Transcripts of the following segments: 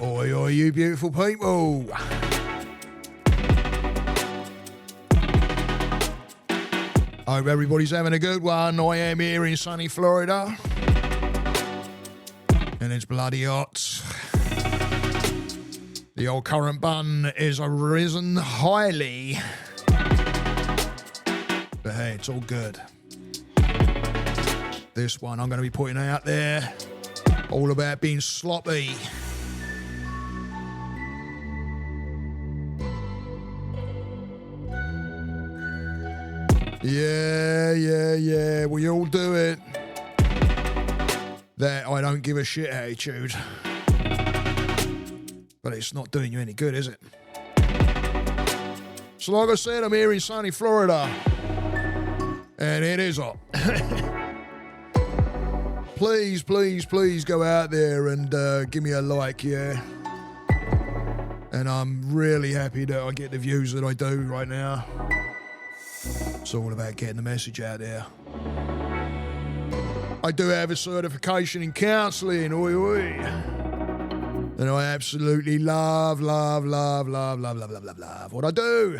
Oi, oi, you beautiful people. Hope everybody's having a good one. I am here in sunny Florida. And it's bloody hot. The old current bun is risen highly. But hey, it's all good. This one I'm going to be putting out there. All about being sloppy. Yeah. We all do it. That I don't give a shit attitude. But it's not doing you any good, is it? So like I said, I'm here in sunny Florida. And it is hot. Please go out there and give me a like, yeah. And I'm really happy that I get the views that I do right now. It's all about getting the message out there. I do have a certification in counselling, and I absolutely love what I do.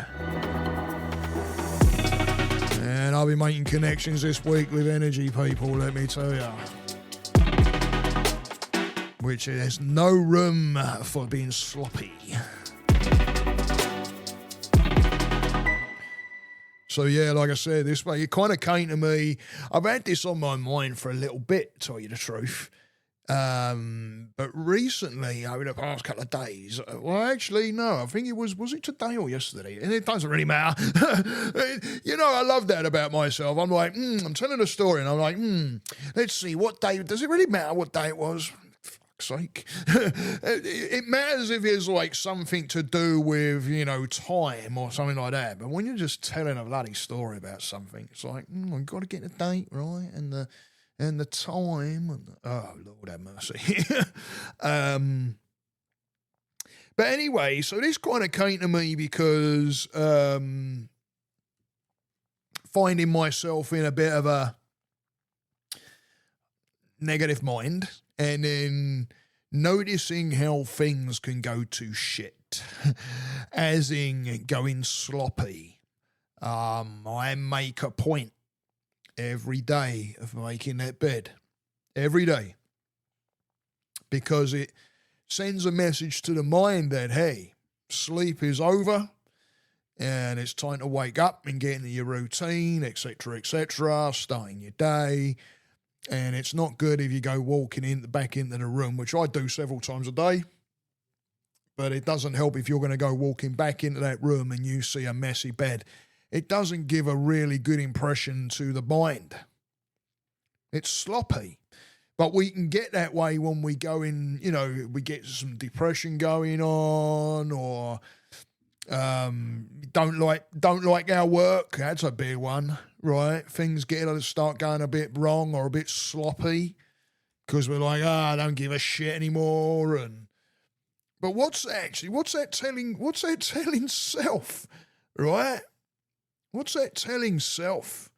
And I'll be making connections this week with energy people, let me tell you. Which there's no room for being sloppy. So yeah, like I said, this way it kind of came to me. I've had this on my mind for a little bit, to tell you the truth. But recently, over the past couple of days, well, actually, no, I think it was it today or yesterday? And it doesn't really matter. You know, I love that about myself. I'm like, I'm telling a story, and I'm like, let's see, what day, does it really matter what day it was? Sake. It matters if it's like something to do with, you know, time or something like that. But when you're just telling a bloody story about something, it's like, I've got to get the date right and the time. And oh, Lord have mercy. But anyway, so this kind of came to me because finding myself in a bit of a negative mind. And then noticing how things can go to shit, as in going sloppy. I make a point every day of making that bed. Every day. Because it sends a message to the mind that, hey, sleep is over and it's time to wake up and get into your routine, etc., starting your day. And it's not good if you go walking back into the room, which I do several times a day. But it doesn't help if you're going to go walking back into that room and you see a messy bed. It doesn't give a really good impression to the mind. It's sloppy. But we can get that way when we go in, you know, we get some depression going on, or don't like our work. That's a big one. Right, things start going a bit wrong or a bit sloppy because we're like, I don't give a shit anymore. But what's that telling self, right? What's that telling self?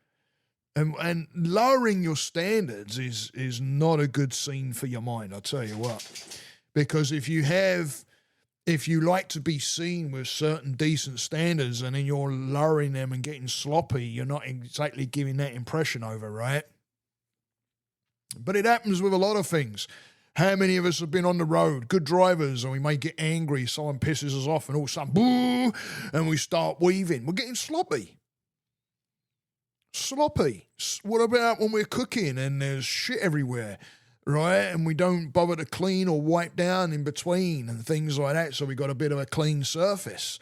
And lowering your standards is not a good scene for your mind, I'll tell you what. Because if you like to be seen with certain decent standards and then you're lowering them and getting sloppy, you're not exactly giving that impression over, right? But it happens with a lot of things. How many of us have been on the road, good drivers, and we may get angry, someone pisses us off, and all of a sudden, boo, and we start weaving. We're getting sloppy. Sloppy. What about when we're cooking and there's shit everywhere? Right, and we don't bother to clean or wipe down in between and things like that, so we got a bit of a clean surface.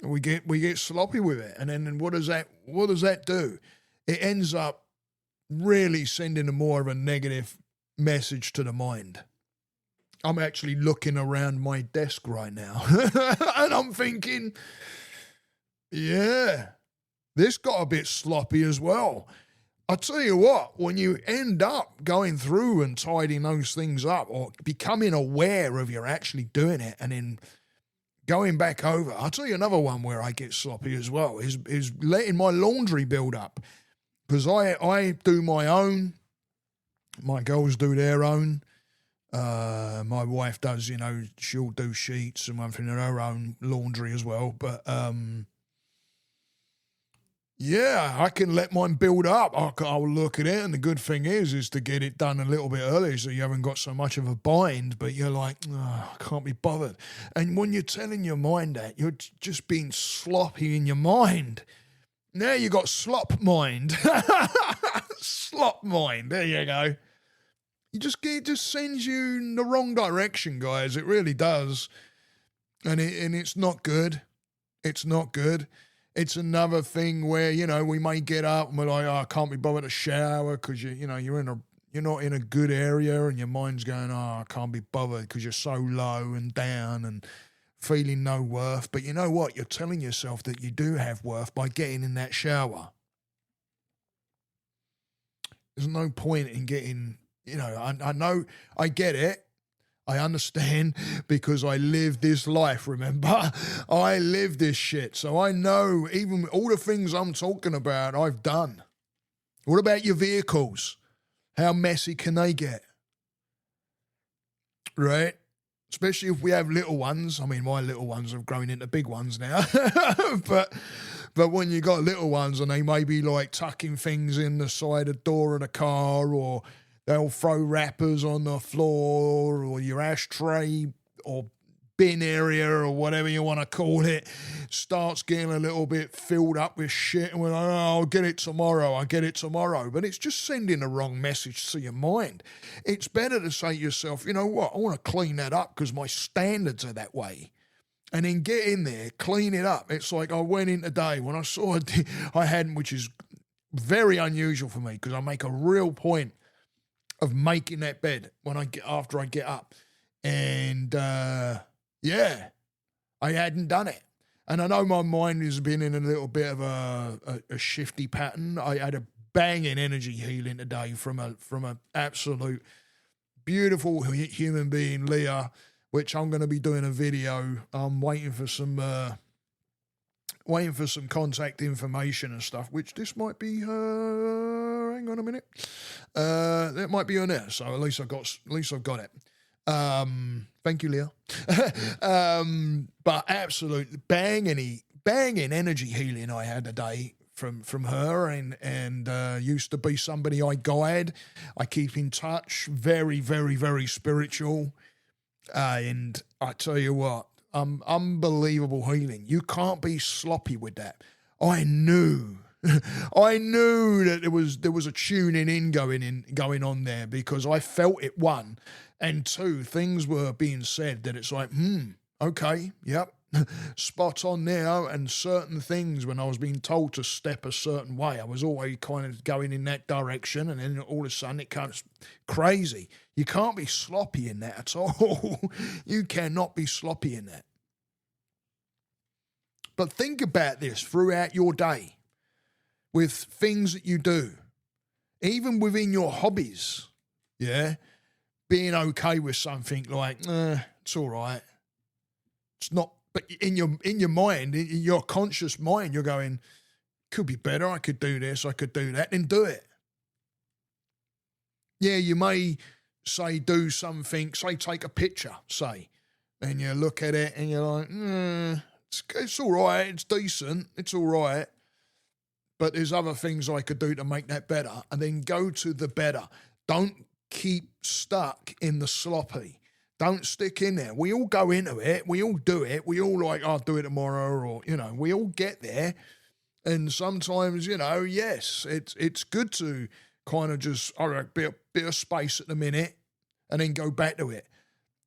We get sloppy with it, and then what does that do? It ends up really sending more of a negative message to the mind. I'm actually looking around my desk right now, and I'm thinking, yeah, this got a bit sloppy as well. I'll tell you what, when you end up going through and tidying those things up or becoming aware of you're actually doing it and then going back over, I'll tell you another one where I get sloppy as well, is letting my laundry build up. Because I do my own, my girls do their own, My wife does, she'll do sheets and one thing in her own laundry as well. But yeah, I can let mine build up. I'll look at it, and the good thing is to get it done a little bit early so you haven't got so much of a bind, but you're like, oh, I can't be bothered. And when you're telling your mind that, you're just being sloppy in your mind. Now you got slop mind. Slop mind, there you go. It just sends you in the wrong direction, guys. It really does. And it's not good. It's not good. It's another thing where, we may get up and we're like, oh, I can't be bothered to shower because you're not in a good area, and your mind's going, oh, I can't be bothered because you're so low and down and feeling no worth. But you know what? You're telling yourself that you do have worth by getting in that shower. There's no point in getting, I know, I get it. I understand because I live this life, remember? I live this shit. So I know even all the things I'm talking about, I've done. What about your vehicles? How messy can they get? Right? Especially if we have little ones. I mean, my little ones have grown into big ones now. But when you got little ones and they may be like tucking things in the side of the door of the car, or they'll throw wrappers on the floor, or your ashtray or bin area or whatever you want to call it starts getting a little bit filled up with shit, and we're like, oh, I'll get it tomorrow. But it's just sending the wrong message to your mind. It's better to say to yourself, you know what, I want to clean that up because my standards are that way. And then get in there, clean it up. It's like I went in today when I saw I hadn't, which is very unusual for me because I make a real point of making that bed after I get up. And yeah, I hadn't done it. And I know my mind has been in a little bit of a shifty pattern. I had a banging energy healing today from a absolute beautiful human being, Leah, which I'm going to be doing a video. I'm waiting for some contact information and stuff, which this might be her. Hang on a minute. That might be her there. So at least I've got it. Thank you, Leah. But absolutely banging energy healing I had today from her, and used to be somebody I guide. I keep in touch. Very, very, very spiritual. And I tell you what, unbelievable healing. You can't be sloppy with that. I knew that there was a tuning in going on there, because I felt it, one, and two, things were being said that it's like, okay, yep, spot on there. And certain things, when I was being told to step a certain way, I was always kind of going in that direction, and then all of a sudden it comes crazy. You can't be sloppy in that at all. You cannot be sloppy in that. But think about this throughout your day with things that you do, even within your hobbies, yeah? Being okay with something like, it's all right. It's not, but in your mind, in your conscious mind, you're going, could be better, I could do this, I could do that, then do it. Yeah, you may say do something, say take a picture, say, and you look at it and you're like, it's all right, it's decent, it's all right, but there's other things I could do to make that better, and then go to the better. Don't keep stuck in the sloppy. Don't stick in there. We all go into it, we all do it, we all like, I'll do it tomorrow, or, we all get there, and sometimes, yes, it's good to kind of just, all right, bit of space at the minute and then go back to it.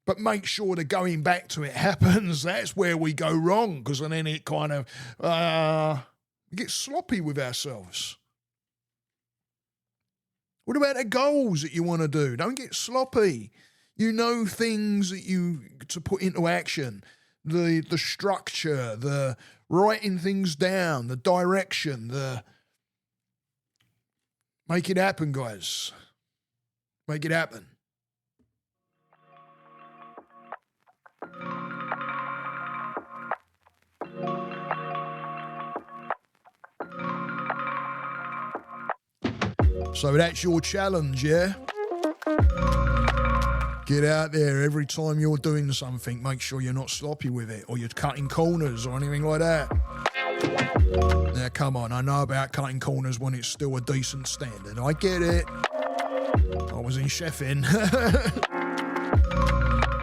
But make sure the going back to it happens. That's where we go wrong, because then it kind of we get sloppy with ourselves. What about the goals that you want to do? Don't get sloppy. You know things that to put into action, the structure, the writing things down, the direction, make it happen, guys. Make it happen. So that's your challenge, yeah? Get out there every time you're doing something. Make sure you're not sloppy with it or you're cutting corners or anything like that. Now, come on. I know about cutting corners when it's still a decent standard. I get it. I was in chefing.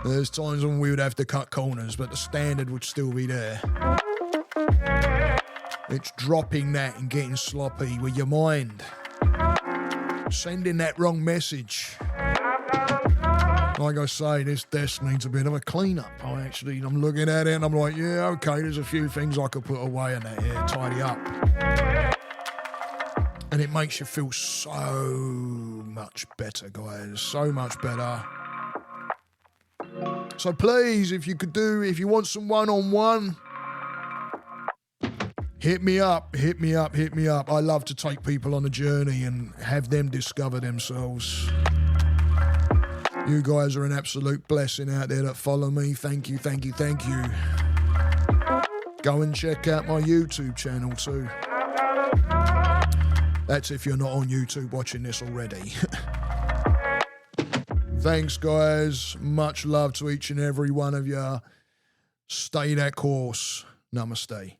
There's times when we would have to cut corners, but the standard would still be there. It's dropping that and getting sloppy with your mind. Sending that wrong message. Like I say, this desk needs a bit of a clean-up. I'm looking at it and I'm like, yeah, okay, there's a few things I could put away in that here, tidy up. And it makes you feel so much better, guys. So much better. So please, if you want some one-on-one, hit me up. I love to take people on a journey and have them discover themselves. You guys are an absolute blessing out there that follow me. Thank you. Go and check out my YouTube channel too. That's if you're not on YouTube watching this already. Thanks, guys. Much love to each and every one of you. Stay that course. Namaste.